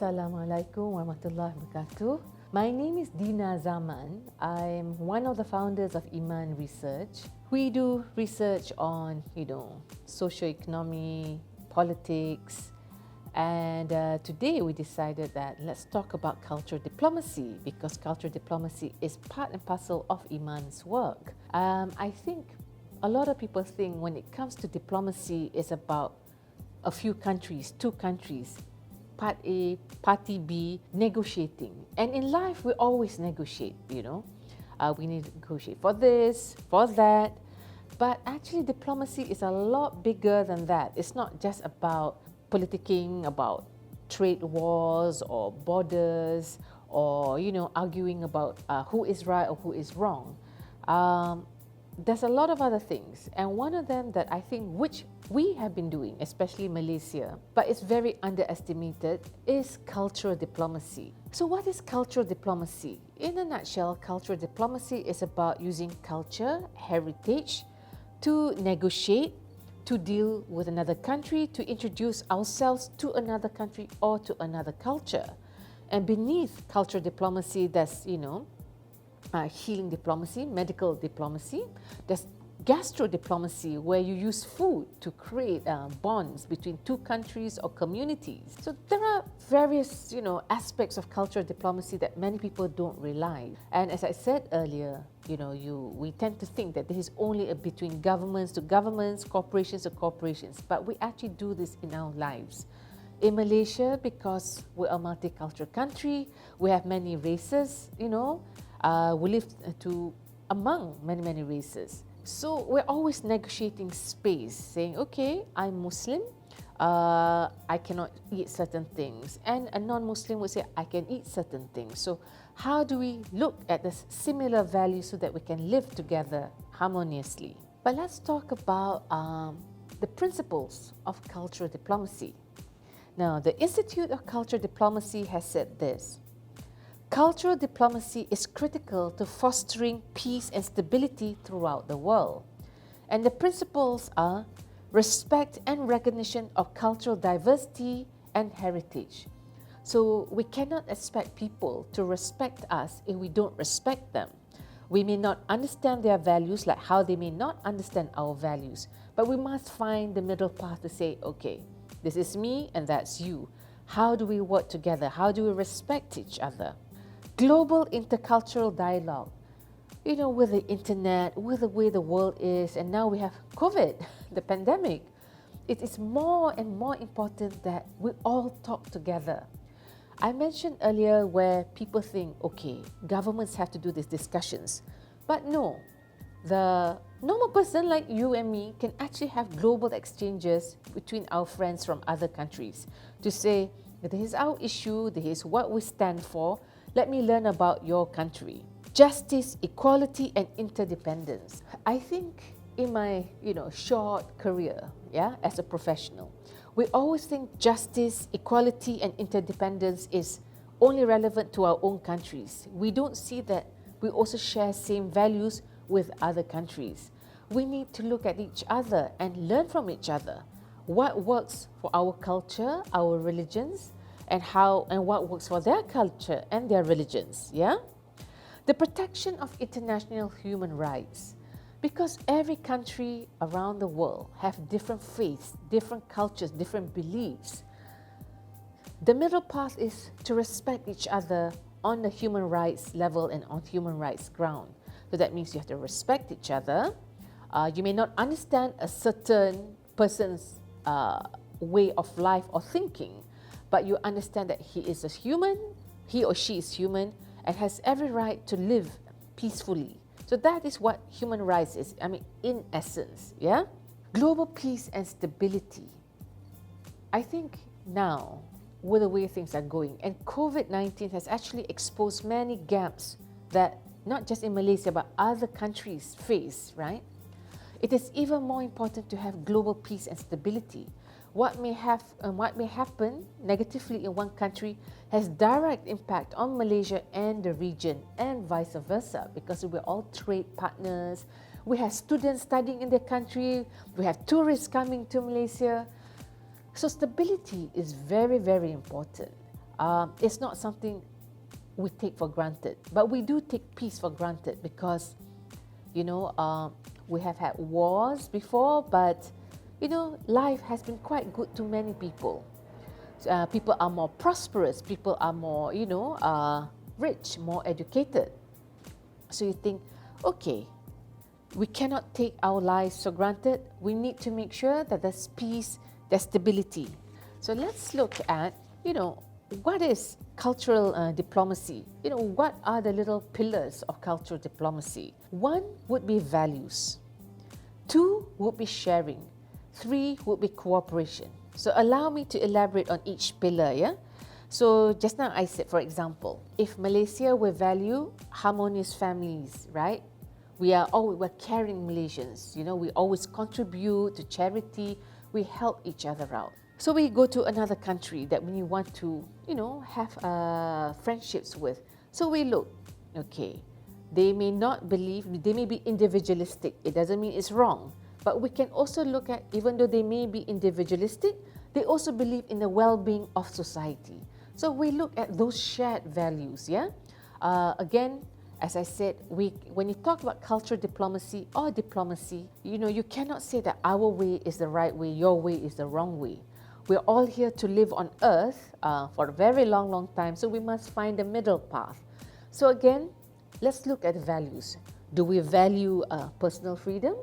Assalamualaikum warahmatullahi wabarakatuh. My name is Dina Zaman. I'm one of the founders of Iman Research. We do research on, socioeconomy, politics, and today we decided that let's talk about cultural diplomacy because cultural diplomacy is part and parcel of Iman's work. I think a lot of people think when it comes to diplomacy, it's about a few countries, two countries, part A, party B, negotiating. And in life, we always negotiate, we need to negotiate for this, for that. But actually, diplomacy is a lot bigger than that. It's not just about politicking, about trade wars or borders or, arguing about who is right or who is wrong. There's a lot of other things, and one of them that I think which we have been doing, especially Malaysia, but it's very underestimated, is cultural diplomacy. So what is cultural diplomacy? In a nutshell, cultural diplomacy is about using culture, heritage, to negotiate, to deal with another country, to introduce ourselves to another country or to another culture. And beneath cultural diplomacy, there's, healing diplomacy, medical diplomacy. There's gastro diplomacy, where you use food to create bonds between two countries or communities. So there are various, aspects of cultural diplomacy that many people don't realize. And as I said earlier, we tend to think that this is only between governments to governments, corporations to corporations, but we actually do this in our lives. In Malaysia, because we're a multicultural country, we have many races, we live among many races. So we're always negotiating space, saying, okay, I'm Muslim, I cannot eat certain things. And a non-Muslim would say, I can eat certain things. So how do we look at the similar values so that we can live together harmoniously? But let's talk about the principles of cultural diplomacy. Now, the Institute of Cultural Diplomacy has said this: cultural diplomacy is critical to fostering peace and stability throughout the world. And the principles are respect and recognition of cultural diversity and heritage. So we cannot expect people to respect us if we don't respect them. We may not understand their values like how they may not understand our values, but we must find the middle path to say, okay, this is me and that's you. How do we work together? How do we respect each other? Global intercultural dialogue. With the internet, with the way the world is, and now we have COVID, the pandemic, it is more and more important that we all talk together. I mentioned earlier where people think, okay, governments have to do these discussions. But no, the normal person like you and me can actually have global exchanges between our friends from other countries to say, this is our issue, this is what we stand for. Let me learn about your country. Justice, equality, and interdependence. I think in my, short career, as a professional, we always think justice, equality, and interdependence is only relevant to our own countries. We don't see that we also share same values with other countries. We need to look at each other and learn from each other. What works for our culture, our religions, and what works for their culture and their religions, The protection of international human rights. Because every country around the world have different faiths, different cultures, different beliefs. The middle path is to respect each other on the human rights level and on human rights ground. So that means you have to respect each other. You may not understand a certain person's way of life or thinking, but you understand that he is a human, he or she is human, and has every right to live peacefully. So that is what human rights is, in essence, Global peace and stability. I think now, with the way things are going, and COVID-19 has actually exposed many gaps that not just in Malaysia, but other countries face, right? It is even more important to have global peace and stability. What may happen negatively in one country has direct impact on Malaysia and the region, and vice versa, because we're all trade partners. We have students studying in their country. We have tourists coming to Malaysia. So stability is very, very important. It's not something we take for granted, but we do take peace for granted because, we have had wars before, but, life has been quite good to many people. People are more prosperous, people are more, rich, more educated. So you think, okay, we cannot take our lives for granted. We need to make sure that there's peace, there's stability. So let's look at, what is cultural diplomacy? What are the little pillars of cultural diplomacy? 1 would be values. 2 would be sharing. 3 would be cooperation. So allow me to elaborate on each pillar, yeah? So just now I said, for example, if Malaysia will value harmonious families, right? We're caring Malaysians, we always contribute to charity, we help each other out. So we go to another country that we want to, have friendships with. So we look, okay, they may not believe, they may be individualistic. It doesn't mean it's wrong. But we can also look at, even though they may be individualistic, they also believe in the well-being of society. So we look at those shared values, yeah? Again, as I said, when you talk about cultural diplomacy or diplomacy, you cannot say that our way is the right way, your way is the wrong way. We're all here to live on earth for a very long, long time, so we must find a middle path. So again, let's look at values. Do we value personal freedom?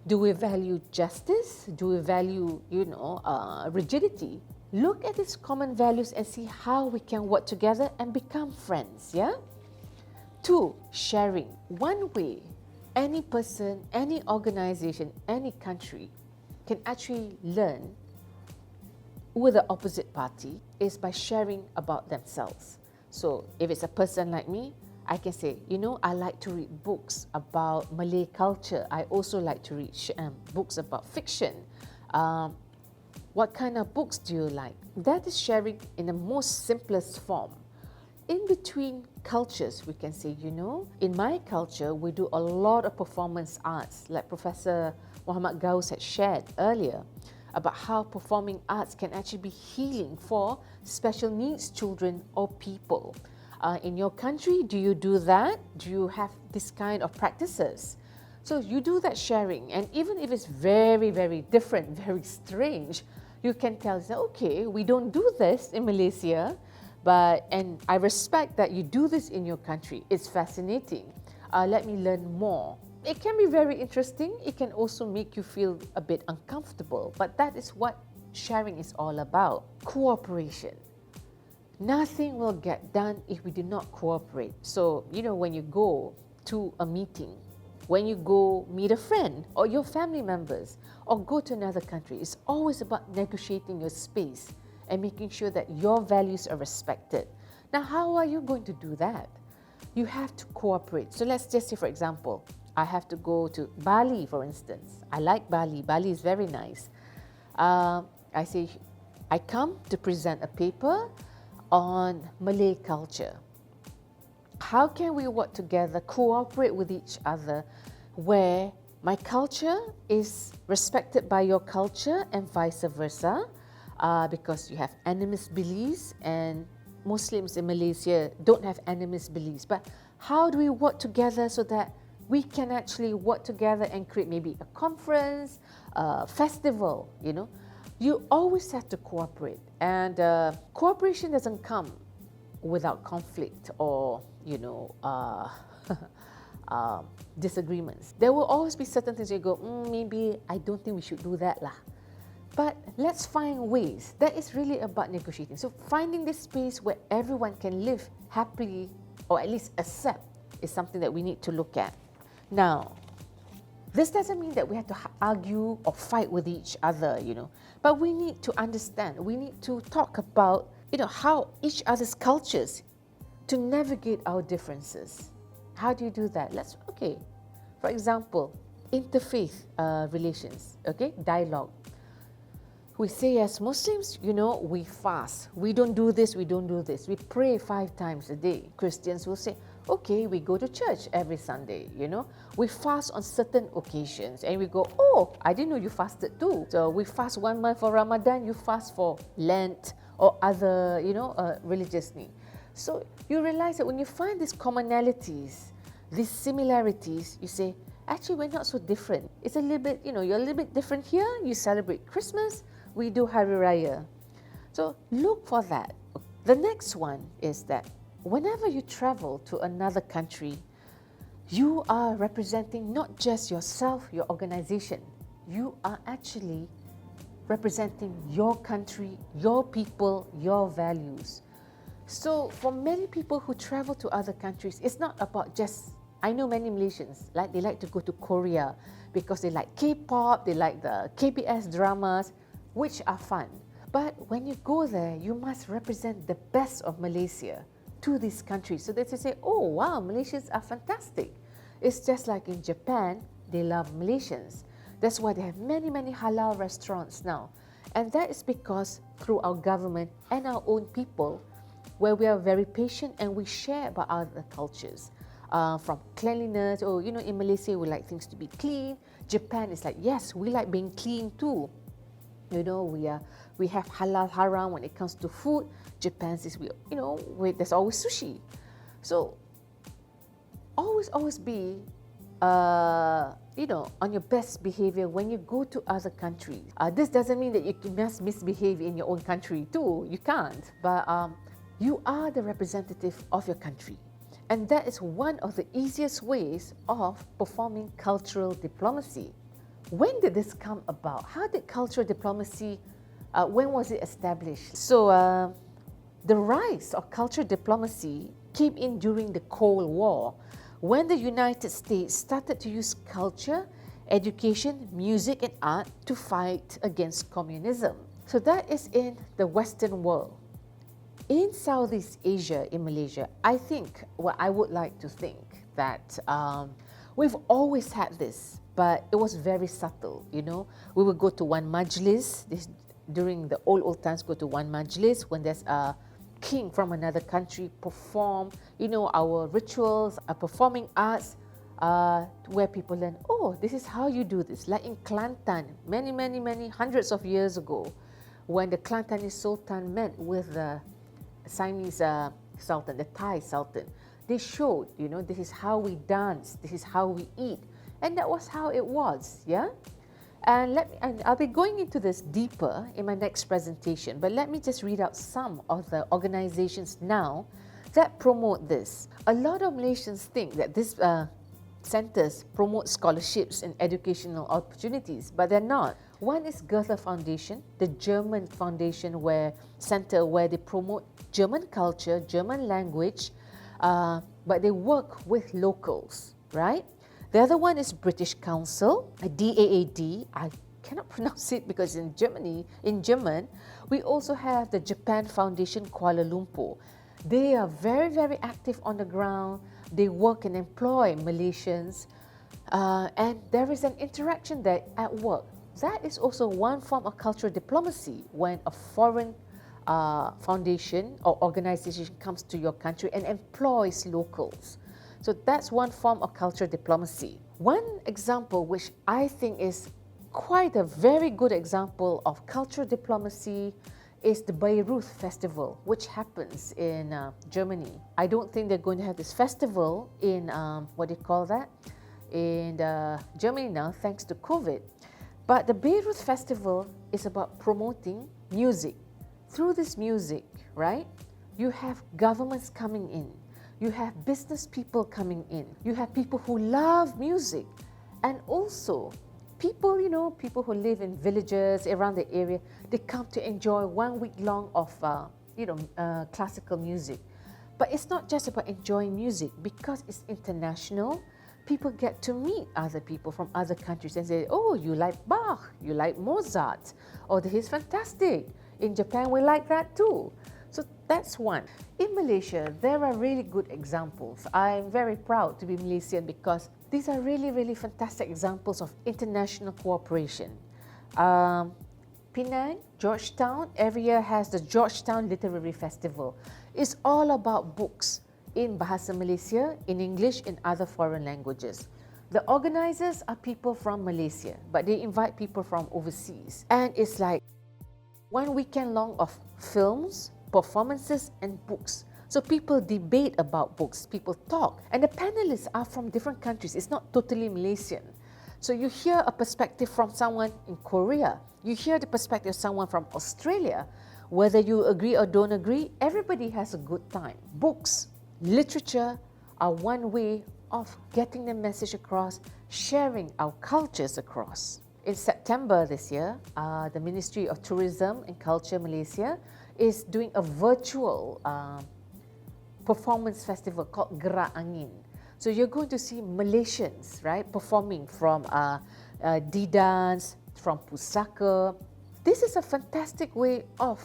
Do we value justice? Do we value, rigidity? Look at these common values and see how we can work together and become friends, yeah? 2, sharing. One way any person, any organization, any country can actually learn with the opposite party is by sharing about themselves. So if it's a person like me, I can say, I like to read books about Malay culture. I also like to read books about fiction. What kind of books do you like? That is sharing in the most simplest form. In between cultures, we can say, in my culture, we do a lot of performance arts, like Professor Muhammad Gaus had shared earlier, about how performing arts can actually be healing for special needs children or people. In your country, do you do that? Do you have this kind of practices? So you do that sharing, and even if it's very, very different, very strange, you can tell, okay, we don't do this in Malaysia, and I respect that you do this in your country. It's fascinating. Let me learn more. It can be very interesting. It can also make you feel a bit uncomfortable, but that is what sharing is all about. Cooperation. Nothing will get done if we do not cooperate. So, when you go to a meeting, when you go meet a friend or your family members or go to another country, it's always about negotiating your space and making sure that your values are respected. Now, how are you going to do that? You have to cooperate. So let's just say, for example, I have to go to Bali, for instance. I like Bali. Bali is very nice. I say, I come to present a paper on Malay culture. How can we work together, cooperate with each other, where my culture is respected by your culture and vice versa, because you have animist beliefs and Muslims in Malaysia don't have animist beliefs. But how do we work together so that we can actually work together and create maybe a conference, a festival, You always have to cooperate. And cooperation doesn't come without conflict or, disagreements. There will always be certain things you go, maybe I don't think we should do that lah. But let's find ways. That is really about negotiating. So finding this space where everyone can live happily, or at least accept, is something that we need to look at. Now, this doesn't mean that we have to argue or fight with each other, but we need to understand, we need to talk about, how each other's cultures to navigate our differences. How do you do that? For example, interfaith relations, dialogue. We say as Muslims, we fast. We don't do this, we don't do this. We pray 5 times a day. Christians will say, okay, we go to church every Sunday, We fast on certain occasions and we go, oh, I didn't know you fasted too. So we fast 1 month for Ramadan, you fast for Lent or other, religious need. So you realize that when you find these commonalities, these similarities, you say, actually, we're not so different. It's a little bit, you're a little bit different here. You celebrate Christmas, we do Hari Raya. So look for that. The next one is that whenever you travel to another country, you are representing not just yourself, your organization. You are actually representing your country, your people, your values. So for many people who travel to other countries, it's not about just, I know many Malaysians, they like to go to Korea because they like K-pop, they like the KBS dramas, which are fun. But when you go there, you must represent the best of Malaysia to these countries so that they say, oh wow, Malaysians are fantastic. It's just like in Japan, they love Malaysians. That's why they have many, many halal restaurants now. And that is because through our government and our own people, where we are very patient and we share about other cultures. From cleanliness, in Malaysia, we like things to be clean. Japan is like, yes, we like being clean too. We have halal haram when it comes to food. Japan says, there's always sushi. So always be, on your best behavior when you go to other countries. This doesn't mean that you must misbehave in your own country too. You can't. But you are the representative of your country. And that is one of the easiest ways of performing cultural diplomacy. When did this come about? How did cultural diplomacy, when was it established? So the rise of cultural diplomacy came in during the Cold War, when the United States started to use culture, education, music and art to fight against communism. So that is in the Western world. In Southeast Asia, in Malaysia, I would like to think that we've always had this, but it was very subtle, We would go to one majlis, during the old times, go to one majlis when there's a king from another country perform, our rituals, performing arts, where people learn, oh, this is how you do this. Like in Kelantan, many hundreds of years ago, when the Kelantanese Sultan met with the Siamese Sultan, the Thai Sultan, they showed, this is how we dance, this is how we eat. And that was how it was, yeah? And I'll be going into this deeper in my next presentation, but let me just read out some of the organizations now that promote this. A lot of Malaysians think that these centers promote scholarships and educational opportunities, but they're not. One is Goethe Foundation, the German foundation center where they promote German culture, German language, but they work with locals, right? The other one is British Council, DAAD. I cannot pronounce it because in German, we also have the Japan Foundation Kuala Lumpur. They are very, very active on the ground. They work and employ Malaysians, and there is an interaction there at work. That is also one form of cultural diplomacy when a foreign foundation or organization comes to your country and employs locals. So that's one form of cultural diplomacy. One example which I think is quite a very good example of cultural diplomacy is the Bayreuth Festival, which happens in Germany. I don't think they're going to have this festival in, in Germany now, thanks to COVID. But the Bayreuth Festival is about promoting music. Through this music, right, you have governments coming in. You have business people coming in. You have people who love music. And also, people who live in villages around the area, they come to enjoy 1 week long of, classical music. But it's not just about enjoying music. Because it's international, people get to meet other people from other countries and say, oh, you like Bach, you like Mozart, oh, this is fantastic. In Japan, we like that too. So that's one. In Malaysia, there are really good examples. I'm very proud to be Malaysian because these are really, really fantastic examples of international cooperation. Penang, Georgetown, every year has the Georgetown Literary Festival. It's all about books in Bahasa Malaysia, in English, in other foreign languages. The organizers are people from Malaysia, but they invite people from overseas. And it's like 1 weekend long of films, performances, and books. So people debate about books, people talk, and the panelists are from different countries. It's not totally Malaysian. So you hear a perspective from someone in Korea, you hear the perspective of someone from Australia. Whether you agree or don't agree, everybody has a good time. Books, literature are one way of getting the message across, sharing our cultures across. In September this year, the Ministry of Tourism and Culture Malaysia is doing a virtual performance festival called Gerak Angin. So you're going to see Malaysians, right, performing from D-Dance, from Pusaka. This is a fantastic way of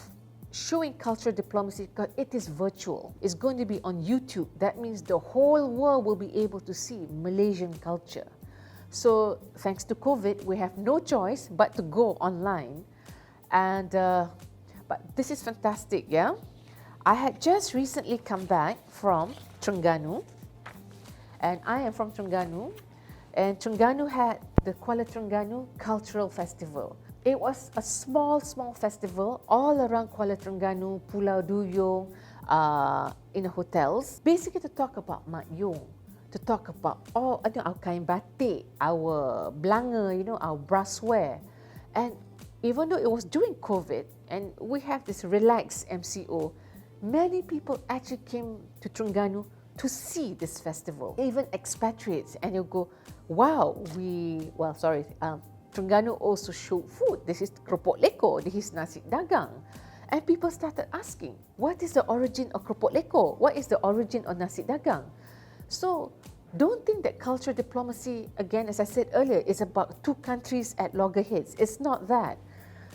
showing cultural diplomacy because it is virtual. It's going to be on YouTube. That means the whole world will be able to see Malaysian culture. So thanks to COVID, we have no choice but to go online. And but this is fantastic, yeah? I had just recently come back from Terengganu, and I am from Terengganu, and Terengganu had the Kuala Terengganu Cultural Festival. It was a small festival all around Kuala Terengganu, Pulau Duyung, in the hotels, basically to talk about Mat Yong, to talk about all our kain batik, our belanga, our brassware. And even though it was during COVID and we have this relaxed MCO, many people actually came to Terengganu to see this festival, even expatriates, and you go, wow, Terengganu also showed food. This is keropok lekor, this is nasi dagang. And people started asking, what is the origin of keropok lekor? What is the origin of nasi dagang? So don't think that cultural diplomacy, again, as I said earlier, is about two countries at loggerheads. It's not that.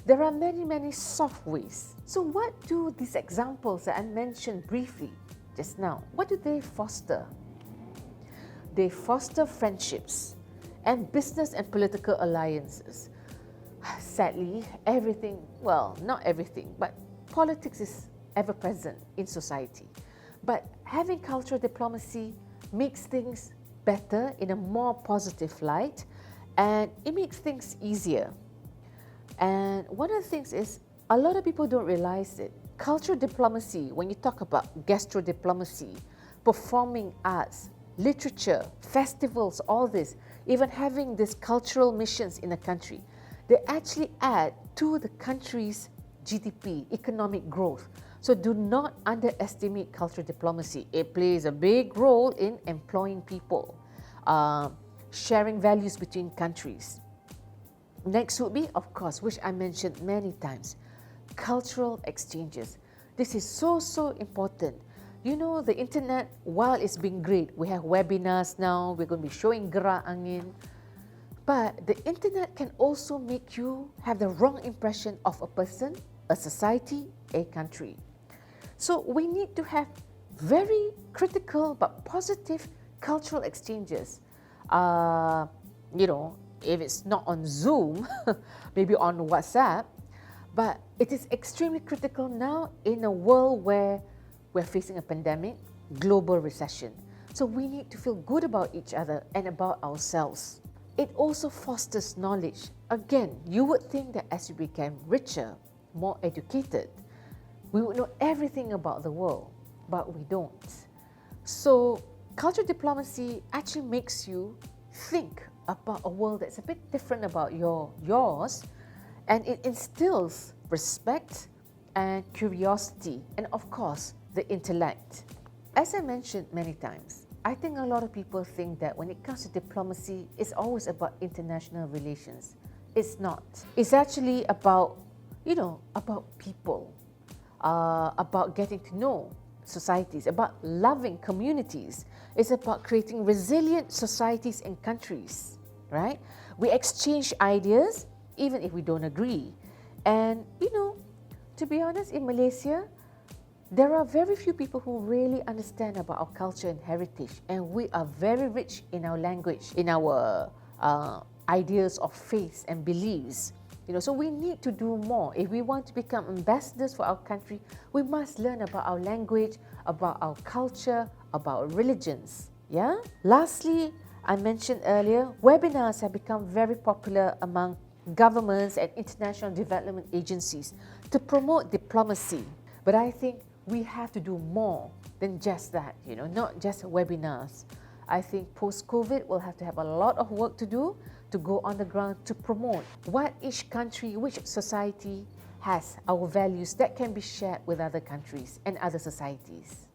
There are many soft ways. So what do these examples that I mentioned briefly just now, what do they foster? They foster friendships and business and political alliances. Sadly, everything, well, not everything, but politics is ever present in society. But having cultural diplomacy makes things better in a more positive light, and it makes things easier. And one of the things is, a lot of people don't realize it. Cultural diplomacy, when you talk about gastro diplomacy, performing arts, literature, festivals, all this, even having these cultural missions in a country, they actually add to the country's GDP, economic growth. So do not underestimate cultural diplomacy. It plays a big role in employing people, sharing values between countries. Next would be, of course, which I mentioned many times, cultural exchanges. This is so important. You know, the internet, while it's been great, we have webinars now, we're going to be showing Gerak Angin, but the internet can also make you have the wrong impression of a person, a society, a country. So we need to have very critical but positive cultural exchanges. If it's not on Zoom, maybe on WhatsApp, but it is extremely critical now in a world where we're facing a pandemic, global recession. So we need to feel good about each other and about ourselves. It also fosters knowledge. Again, you would think that as you become richer, more educated, we would know everything about the world, but we don't. So cultural diplomacy actually makes you think about a world that's a bit different about yours, and it instills respect and curiosity, and of course, the intellect. As I mentioned many times, I think a lot of people think that when it comes to diplomacy, it's always about international relations. It's not. It's actually about, about people, about getting to know societies, about loving communities. It's about creating resilient societies and countries, right? We exchange ideas, even if we don't agree. And, to be honest, in Malaysia, there are very few people who really understand about our culture and heritage, and we are very rich in our language, in our ideas of faith and beliefs. So we need to do more. If we want to become ambassadors for our country, we must learn about our language, about our culture, about religions. Yeah. Lastly, I mentioned earlier, webinars have become very popular among governments and international development agencies to promote diplomacy. But I think we have to do more than just that, not just webinars. I think post-COVID we'll have to have a lot of work to do to go on the ground to promote what each country, which society has, our values that can be shared with other countries and other societies.